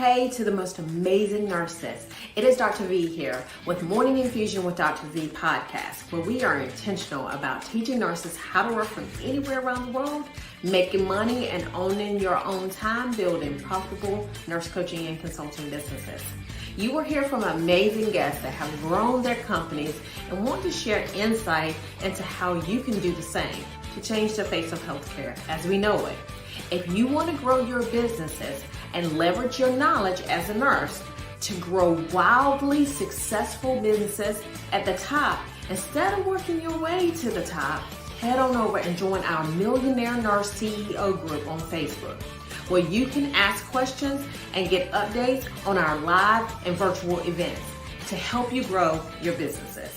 Hey to the most amazing nurses. It is Dr. V here with Morning Infusion with Dr. V podcast, where we are intentional about teaching nurses how to work from anywhere around the world, making money and owning your own time, building profitable nurse coaching and consulting businesses. You will hear from amazing guests that have grown their companies and want to share insight into how you can do the same to change the face of healthcare as we know it. If you want to grow your businesses and leverage your knowledge as a nurse to grow wildly successful businesses at the top, instead of working your way to the top, head on over and join our Millionaire Nurse CEO group on Facebook, where you can ask questions and get updates on our live and virtual events to help you grow your businesses.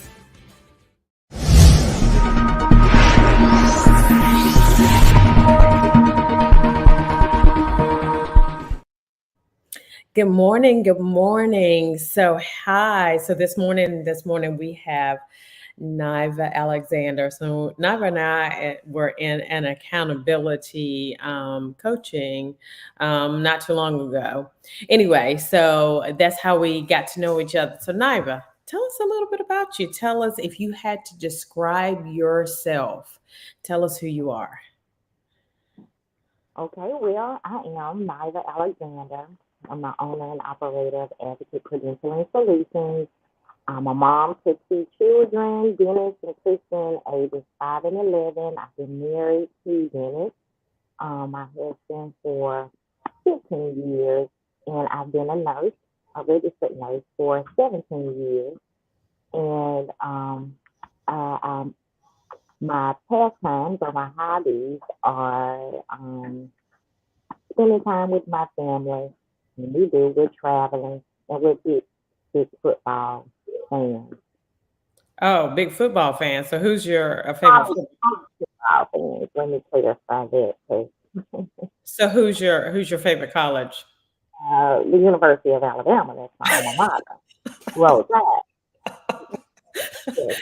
Good morning. Good morning. So this morning we have Niva Alexander. So Niva and I were in an accountability coaching not too long ago. Anyway, so that's how we got to know each other. So Niva, tell us a little bit about you. Tell us, if you had to describe yourself, tell us who you are. Okay, well, I am Niva Alexander. I'm the owner and operator of Advocate Credentialing Solutions. I'm a mom to 2 children, Dennis and Kristen, ages 5 and 11. I've been married to Dennis, my husband, for 15 years, and I've been a nurse, a registered nurse, for 17 years. And my pastimes or my hobbies are spending time with my family. And we're traveling, and we're big football fans. Oh, big football fan. So who's your favorite football fans? Let me clarify that. So who's your favorite college? The University of Alabama. That's my alma mater. Roll Tide.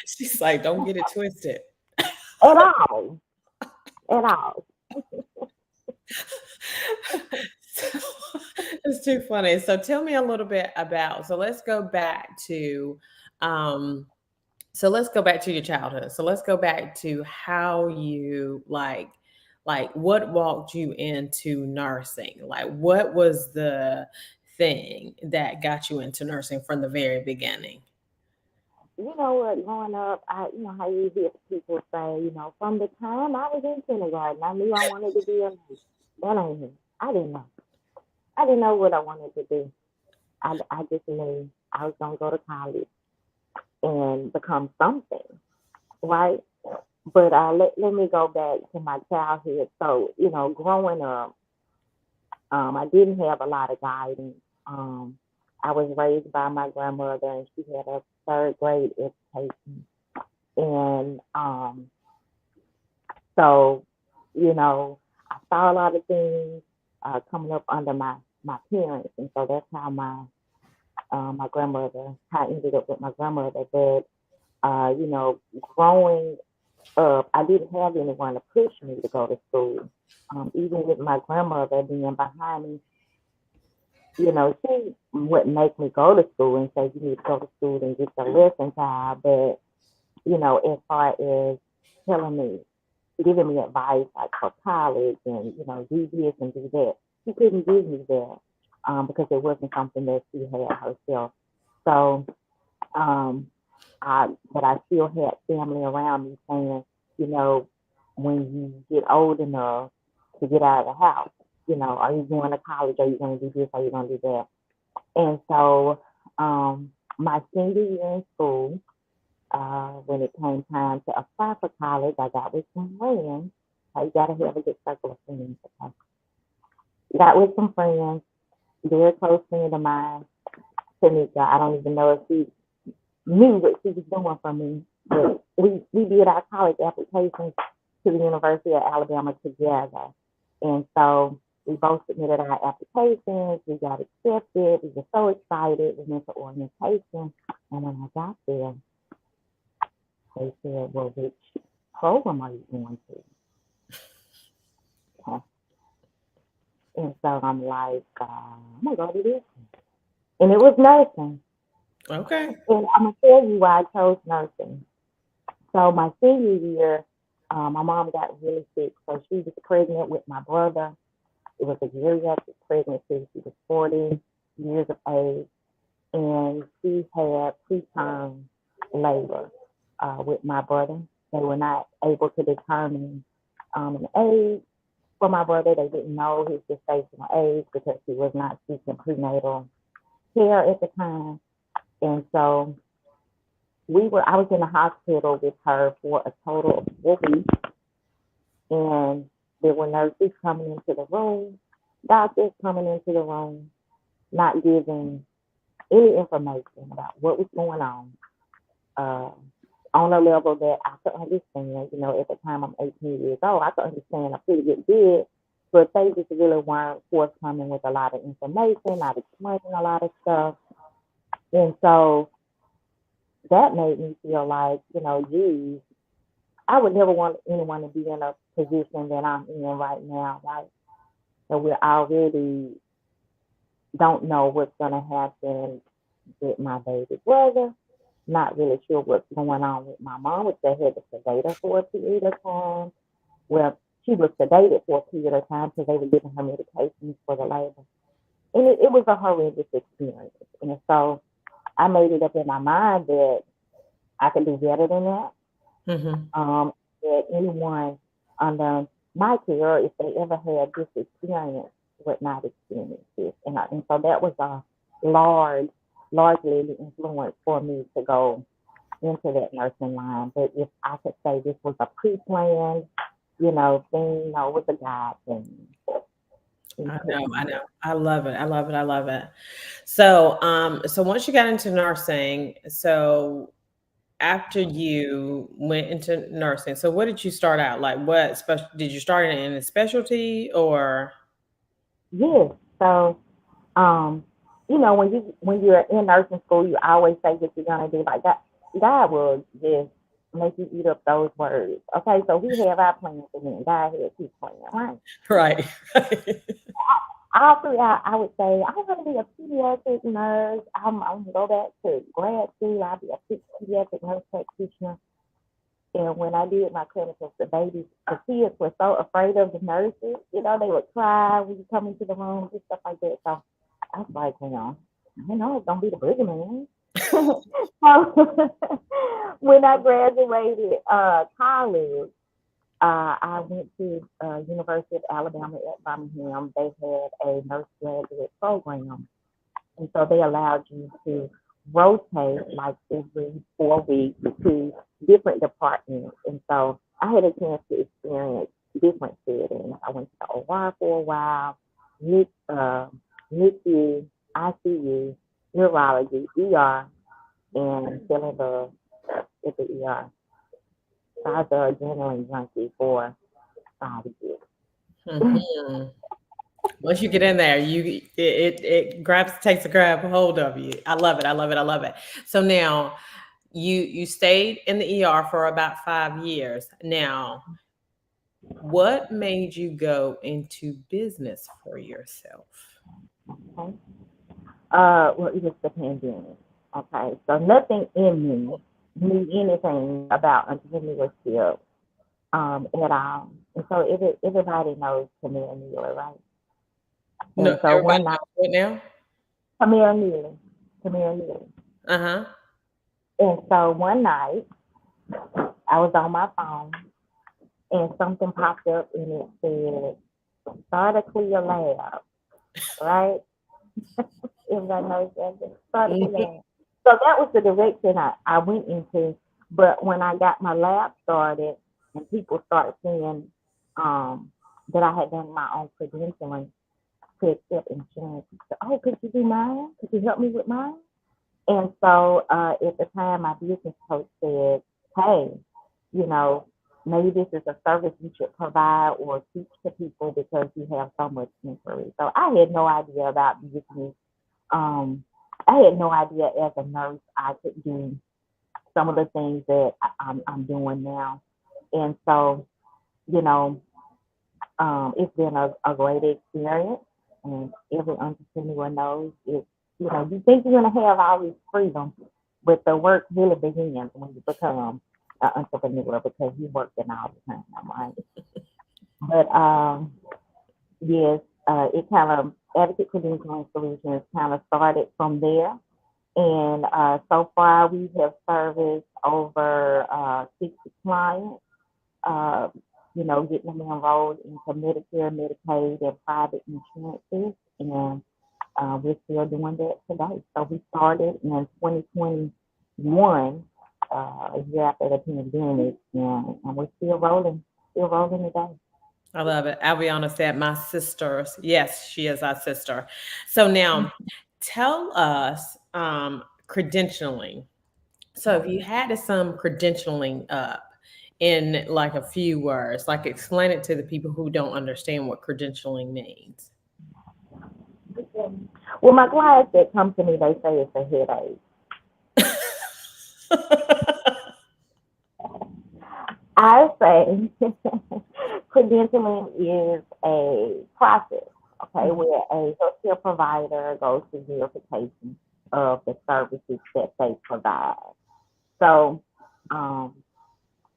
She's like, don't get it twisted. At all. It's too funny. So tell me a little bit about, let's go back to your childhood. So let's go back to how you like what walked you into nursing? Like, what was the thing that got you into nursing from the very beginning? You know what, growing up, you know how you hear people say, from the time I was in kindergarten, I knew I wanted to be a nurse. That ain't me. I didn't know. I didn't know what I wanted to do. I just knew I was going to go to college and become something, right? But let me go back to my childhood. So, growing up, I didn't have a lot of guidance. I was raised by my grandmother, and she had a 3rd grade education. And so, I saw a lot of things coming up under my parents. And so that's how my grandmother, how I ended up with my grandmother. But, growing up, I didn't have anyone to push me to go to school. Even with my grandmother being behind me, she wouldn't make me go to school and say, you need to go to school and get your lesson time. But, as far as telling me, giving me advice like for college and, do this and do that, she couldn't give me that because it wasn't something that she had herself. So, but I still had family around me saying, when you get old enough to get out of the house, are you going to college? Are you going to do this? Are you going to do that? And so my senior year in school, when it came time to apply for college, I got with some friends. You got to have a good circle of friends. Okay? Got with some friends, very close friend of mine, Tanika. I don't even know if she knew what she was doing for me. But we did our college applications to the University of Alabama together. And so we both submitted our applications. We got accepted. We were so excited. We went to orientation. And when I got there, they said, well, which program are you going to? Okay. And so I'm like, I'm gonna go do this. And it was nursing. Okay. And I'm gonna tell you why I chose nursing. So my senior year, my mom got really sick. So she was pregnant with my brother. It was a geriatric pregnancy. She was 40 years of age, and she had preterm labor with my brother. They were not able to determine an age for my brother. They didn't know his gestational age because he was not seeking prenatal care at the time. And so I was in the hospital with her for a total of 4 weeks, and there were nurses coming into the room, doctors coming into the room, not giving any information about what was going uh, on a level that I could understand. You know, at the time I'm 18 years old, I could understand a pretty good bit, but they just really weren't forthcoming with a lot of information, not explaining a lot of stuff. And so that made me feel like, geez, I would never want anyone to be in a position that I'm in right now, right? So we already don't know what's going to happen with my baby brother. Not really sure what's going on with my mom, which they had to sedate her for a period of time. Well, she was sedated for a period of time because they were giving her medications for the labor. And it was a horrendous experience. And so I made it up in my mind that I could do better than that. Mm-hmm. That anyone under my care, if they ever had this experience, would not experience this. And so that was a large, largely the influence for me to go into that nursing line. But if I could say this was a pre-planned, thing, no, it was a God thing. I know, I know. I love it. I love it. I love it. So once you got into nursing, so after you went into nursing, so what did you start out like? What special did you start in a specialty or? Yes. So, um, when you're in nursing school, you always say what you're gonna do. Like that, God will just make you eat up those words. Okay, so we have our plans, and then God has His plan, right? Right. All through, I would say I'm gonna be a pediatric nurse. I'm gonna go back to grad school. I'll be a pediatric nurse practitioner. And when I did my clinicals, the kids were so afraid of the nurses. They would cry when you come into the room and stuff like that. So I was like, I know it's gonna be the boogeyman. So when I graduated college, I went to University of Alabama at Birmingham. They had a nurse graduate program, and so they allowed you to rotate like every 4 weeks to different departments. And so I had a chance to experience different settings. I went to the OR for a while, NICU, ICU, neurology, ER, and filling at the ER. So I was an adrenaline junkie for 5 years. Hmm. Once you get in there, it grabs takes a grab hold of you. I love it. I love it. I love it. So now you stayed in the ER for about 5 years. Now, what made you go into business for yourself? Okay. Well, it was the pandemic. Okay, so nothing in me knew anything about entrepreneurship at all. And so everybody knows Tamara Neely, right? No, And so everybody one night, knows what now? Tamara Neely, Tamara Neely. Uh huh. And so one night, I was on my phone and something popped up and it said, start a clear lab, right? Everybody knows that. Start a clear Mhm. lab. So that was the direction I went into. But when I got my lab started and people started seeing that I had done my own credentialing to accept insurance, said, oh, could you do mine? Could you help me with mine? And so at the time, my business coach said, hey, you know, maybe this is a service you should provide or teach to people because you have so much inquiry. So I had no idea about business. Um, I had no idea as a nurse I could do some of the things that I'm doing now. And so, you know, It's been a great experience, and every entrepreneur knows it. You know, you think you're gonna have all this freedom, but the work really begins when you become an entrepreneur because you're working all the time, right? But yes, it kind of Advocate Credentialing Solutions kind of started from there, and so far we have serviced over 60 clients. Uh, you know, getting them enrolled into Medicare, Medicaid, and private insurances, and we're still doing that today. So we started in 2021, a year after the pandemic, and we're still rolling today. I love it. Aviana said, my sisters. Yes, she is our sister. So now tell us credentialing. So if you had to sum credentialing up in like a few words, like explain it to the people who don't understand what credentialing means. Well, my clients that come to me, they say it's a headache. I say credentialing is a process, okay, Mhm. where a healthcare provider goes through verification of the services that they provide. So, um,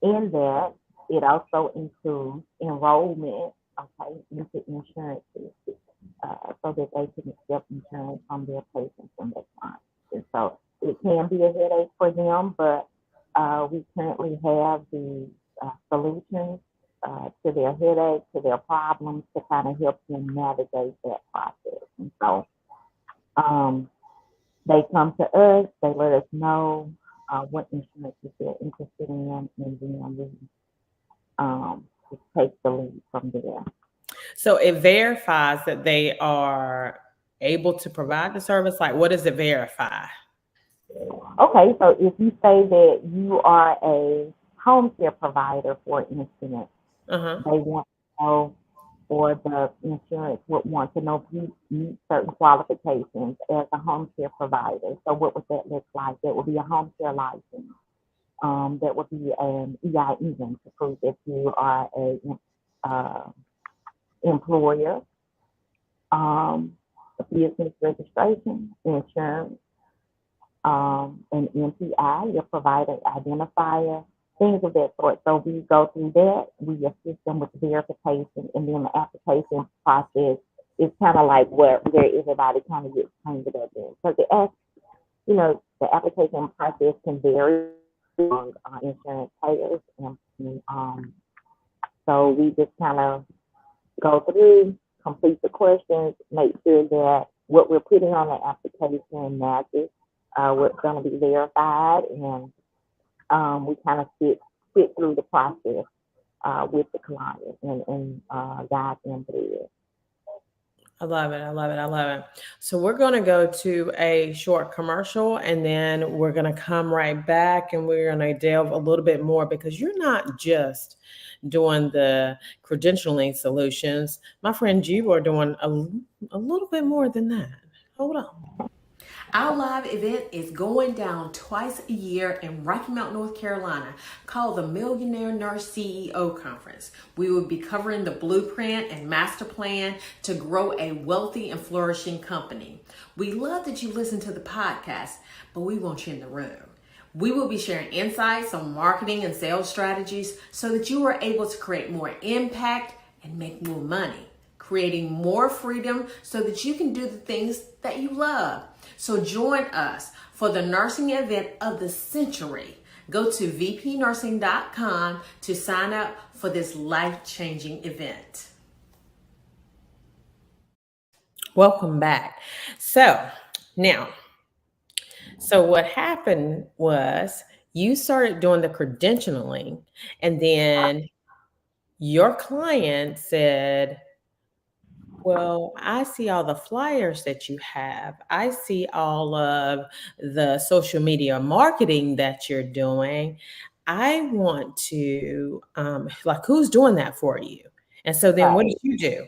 in that, it also includes enrollment, okay, into insurances, so that they can accept insurance from their patients and their clients. And so it can be a headache for them, but we currently have the solutions to their headache, to their problems, to kind of help them navigate that process. And so um, they come to us, they let us know what insurances they're interested in, and then we just take the lead from there. So it verifies that they are able to provide the service. Like, what does it verify? Okay, so if you say that you are a home care provider, for instance, Uh huh. they want to know, or the insurance would want to know if you meet certain qualifications as a home care provider. So what would that look like? That would be a home care license. That would be an EIN to prove that you are a uh, employer, a business registration, insurance, an MPI, your provider identifier, things of that sort. So we go through that, we assist them with verification, and then the application process is kind of like where everybody kind of gets trained up in. So you know, the application process can vary among insurance payers, and so we just kind of go through, complete the questions, make sure that what we're putting on the application matches what's going to be verified, and we kind of sit through the process with the client and guide them through it. I love it. I love it. I love it. So we're going to go to a short commercial and then we're going to come right back and we're going to delve a little bit more because you're not just doing the credentialing solutions. My friend, you are doing a little bit more than that. Hold on. Our live event is going down twice a year in Rocky Mount, North Carolina, called the Millionaire Nurse CEO Conference. We will be covering the blueprint and master plan to grow a wealthy and flourishing company. We love that you listen to the podcast, but we want you in the room. We will be sharing insights on marketing and sales strategies so that you are able to create more impact and make more money, creating more freedom so that you can do the things that you love. So join us for the nursing event of the century. Go to vpnursing.com to sign up for this life-changing event. Welcome back. Now, so what happened was you started doing the credentialing and then your client said, well, I see all the flyers that you have. I see all of the social media marketing that you're doing. I want to, like, who's doing that for you? And so then what Right. did you do?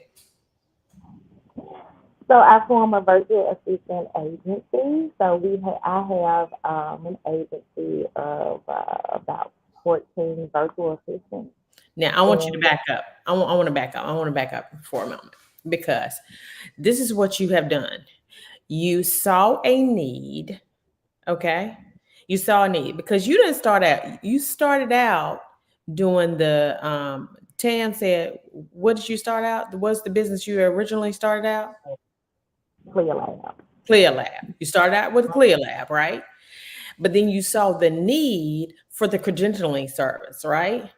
So I form a virtual assistant agency. So I have an agency of about 14 virtual assistants. Now, I want you to And back up. I want to back up. I want to back up for a moment because this is what you have done. You saw a need, okay? You saw a need because you didn't start out. You started out doing the. Tam said, "What did you start out? What's the business you originally started out?" clear lab. Clear Lab. You started out with Clear Lab, right? But then you saw the need for the credentialing service, right?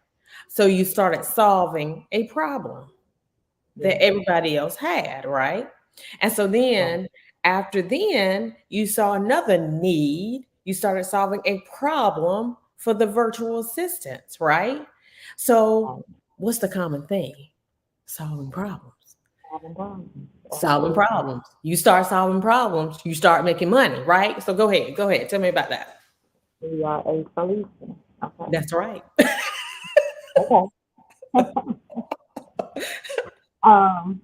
So you started solving a problem Yeah, that everybody else had, right? And so right, then after then, you saw another need. You started solving a problem for the virtual assistants, right? So right. what's the common thing? Solving problems. Having done. Solving Absolutely. problems. You start solving problems, you start making money, right? So go ahead. Go ahead. Tell me about that. We are a solution. Okay. That's right. Okay. Um,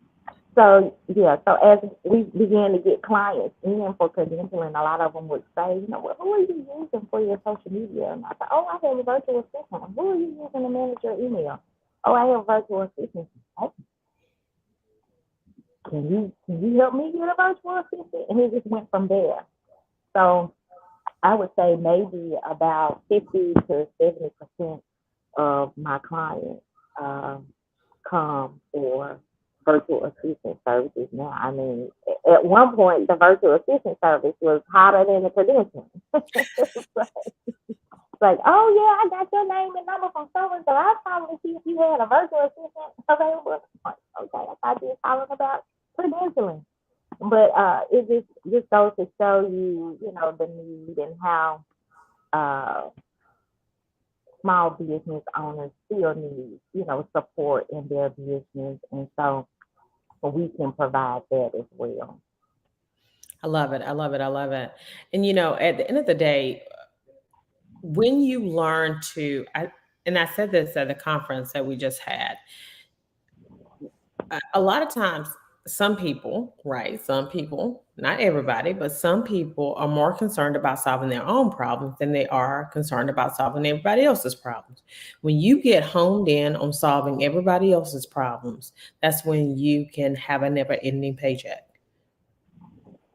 so yeah, so as we began to get clients in for credentialing, a lot of them would say, you know, well, who are you using for your social media? And I said, oh, I have a virtual assistant. Who are you using to manage your email? Oh, I have a virtual assistant. Oh, can you help me get a virtual assistant? And it just went from there. So I would say maybe about 50 to 70% of my clients um, come for virtual assistant services now. I mean, at one point, the virtual assistant service was hotter than the credentialing. It's like, oh yeah, I got your name and number from so and so. I was calling to see if you had a virtual assistant available. Like, okay, I thought you were calling about credentialing. But it just goes to show you, you know, the need and how uh, small business owners still need, you know, support in their business, and so we can provide that as well. I love it. I love it. I love it. And at the end of the day, when you learn to, and I said this at the conference that we just had, a lot of times, some people, right? Some people, not everybody, but some people are more concerned about solving their own problems than they are concerned about solving everybody else's problems. When you get honed in on solving everybody else's problems, that's when you can have a never ending paycheck.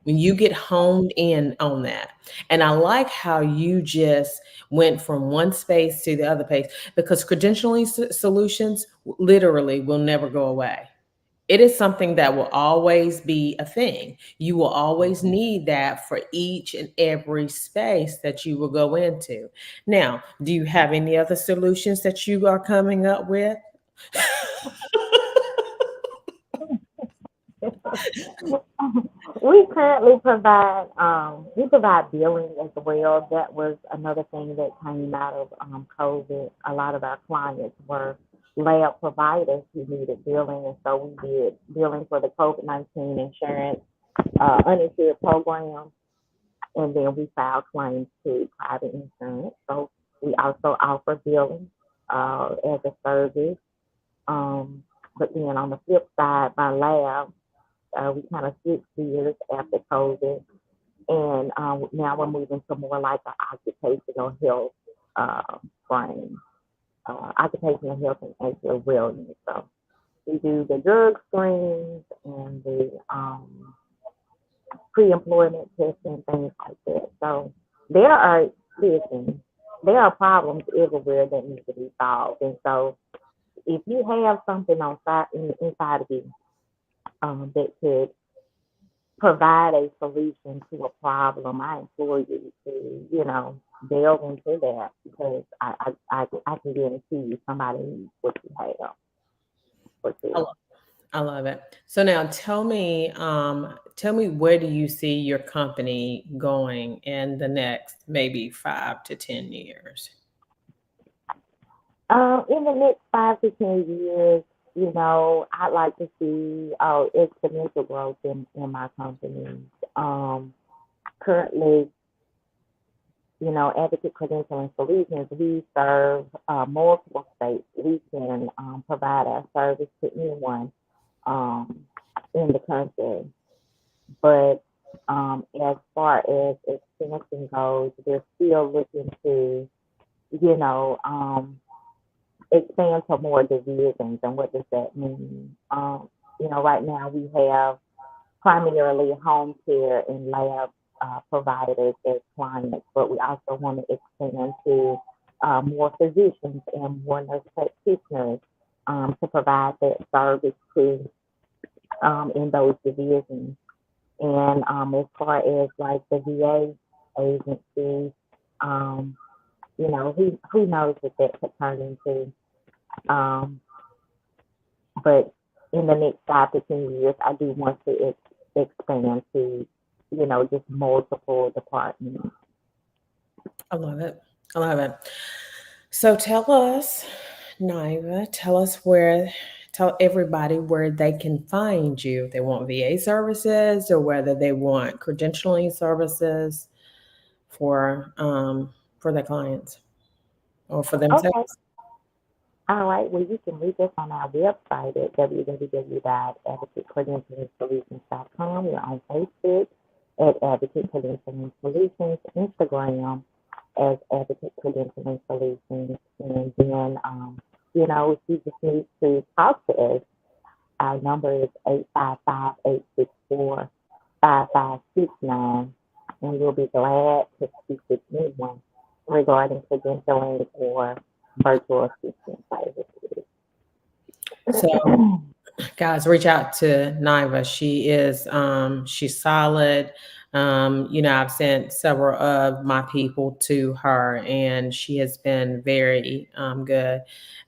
When you get honed in on that. And I like how you just went from one space to the other space because credentialing solutions literally will never go away. It is something that will always be a thing. You will always need that for each and every space that you will go into. Now, do you have any other solutions that you are coming up with? We provide billing as well. That was another thing that came out of COVID. A lot of our clients were lab providers who needed billing, and so we did billing for the COVID-19 insurance uninsured program, and then we filed claims to private insurance. So we also offer billing as a service. Um, but then on the flip side, my lab, we kind of switched gears after COVID, and now we're moving to more like an occupational health frame, occupational health and actual wellness. So we do the drug screens and the pre-employment testing, things like that. So there are, listen, there are problems everywhere that need to be solved. And so if you have something inside of you that could provide a solution to a problem, I implore you to, delve into that because I can guarantee you somebody needs what you have for I sure. love, I love it. So now tell me where do you see your company going in the next maybe 5 to 10 years? In the next 5 to 10 years, I'd like to see exponential growth in my company. Currently, Advocate Credentialing Solutions, we serve multiple states. We can provide our service to anyone um, in the country. But as far as expansion goes, we're still looking to, you know, um, expand to more divisions. And what does that mean? Right now we have primarily home care and lab providers as clients, but we also want to expand to more physicians and more nurse practitioners to provide that service to in those divisions. And as far as like the VA agency, um, who knows what that could turn into. Um, but in the next 5 to 10 years, I do want to expand to, just multiple departments. I love it. I love it. So tell us, Niva, tell everybody where they can find you. If they want VA services or whether they want credentialing services for their clients or for Okay. themselves. All right. Well, you can reach us on our website at www.advocatecredentialingsolutions.com. We're on Facebook at Advocate Credentialing Solutions, Instagram as Advocate Credentialing Solutions. And then, if you just need to talk to us, our number is 855-864-5569. And we'll be glad to speak with anyone regarding credentialing or virtual assistant services. So guys, reach out to Niva. She's solid. I've sent several of my people to her, and she has been very good.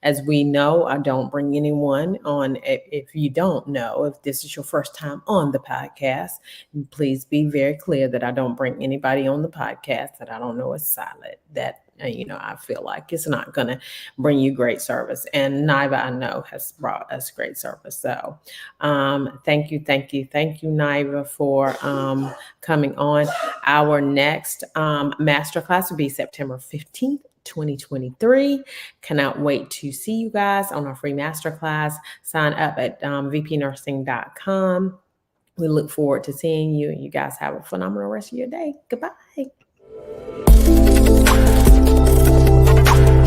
As we know, I don't bring anyone on. If you don't know, if this is your first time on the podcast, please be very clear that I don't bring anybody on the podcast that I don't know is solid. That I feel like it's not going to bring you great service. And Niva, I know, has brought us great service. So thank you, Niva, for coming on. Our next masterclass will be September 15th. 2023. Cannot wait to see you guys on our free masterclass. Sign up at vpnursing.com. We look forward to seeing you. You guys have a phenomenal rest of your day. Goodbye.